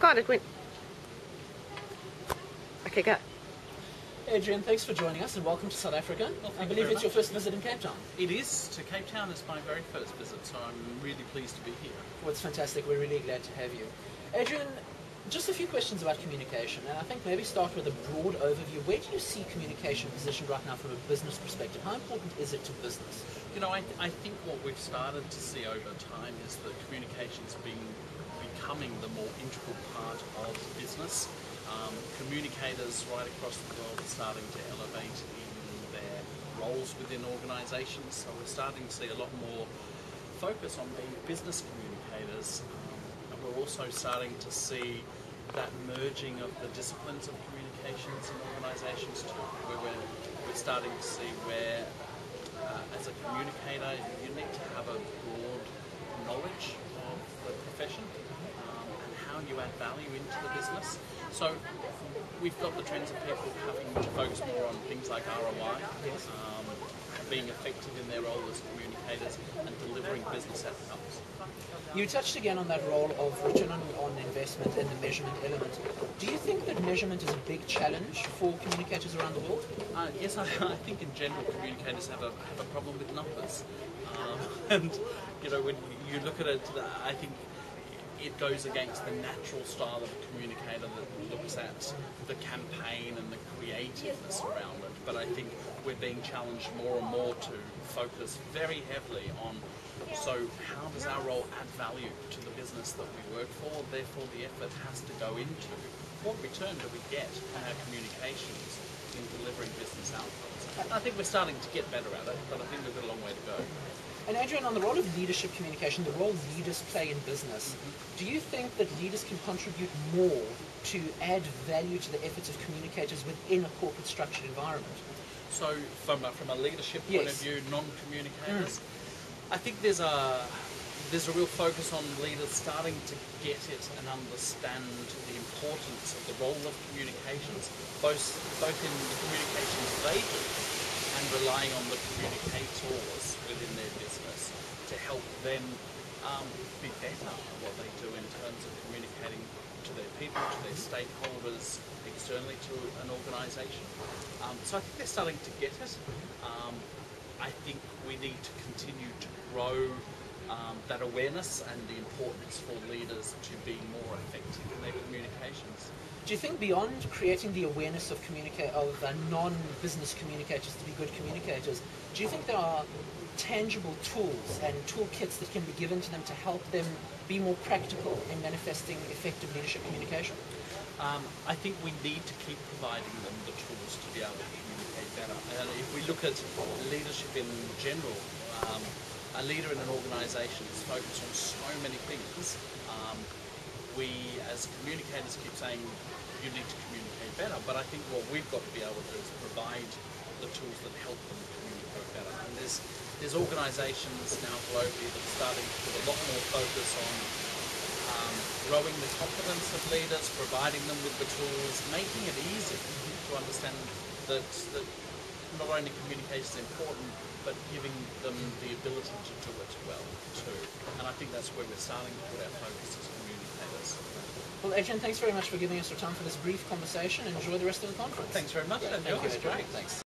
God, it went. Okay, go. Adrian, thanks for joining us and welcome to South Africa. Well, I believe it's your first visit in Cape Town. It is. To Cape Town is my very first visit, so I'm really pleased to be here. Well, it's fantastic. We're really glad to have you. Adrian, just a few questions about communication, and I think maybe start with a broad overview. Where do you see communication positioned right now from a business perspective? How important is it to business? You know, I think what we've started to see over time is that communication's becoming the more integral part of business. Communicators right across the world are starting to elevate in their roles within organisations, so we're starting to see a lot more focus on being business communicators, and we're also starting to see that merging of the disciplines of communications in organisations too, where we're starting to see where as a communicator you need to have a broad knowledge of the profession and how you add value into the business. So we've got the trends of people having to focus more on things like ROI, being effective in their role as communicators and delivering business outcomes. You touched again on that role of return on investment and the measurement element. Do you think that measurement is a big challenge for communicators around the world? Yes, I think in general communicators have a problem with numbers, and you know, when you look at it, I think it goes against the natural style of a communicator that looks at the campaign and the creativeness around it. But I think we're being challenged more and more to focus very heavily on, so how does our role add value to the business that we work for? Therefore the effort has to go into what return do we get on our communications in delivering business outcomes. I think we're starting to get better at it, but I think we've got a long way to go. And Adrian, on the role of leadership communication, the role leaders play in business, do you think that leaders can contribute more to add value to the efforts of communicators within a corporate structured environment? So from a leadership point of view, non-communicators, I think there's a real focus on leaders starting to get it and understand the importance of the role of communications, both in the communications they do and relying on the communicators within their business to help them be better at what they do in terms of communicating to their people, to their stakeholders, externally to an organisation. So I think they're starting to get it. I think we need to continue to grow that awareness and the importance for leaders to be more effective in their communications. Do you think beyond creating the awareness of non-business communicators to be good communicators, do you think there are tangible tools and toolkits that can be given to them to help them be more practical in manifesting effective leadership communication? I think we need to keep providing them the tools to be able to communicate better. And if we look at leadership in general, a leader in an organisation is focused on so many things. We as communicators keep saying you need to communicate better, but I think what we've got to be able to do is provide the tools that help them communicate better. And there's organisations now globally that are starting to put a lot more focus on growing the confidence of leaders, providing them with the tools, making it easy to understand that not only communication is important, but giving them the ability to do it well too. And I think that's where we're starting to put our focus as communicators. Well, Adrian, thanks very much for giving us your time for this brief conversation. Enjoy the rest of the conference. Thanks very much. Thank you, Adrian. Great. Thanks.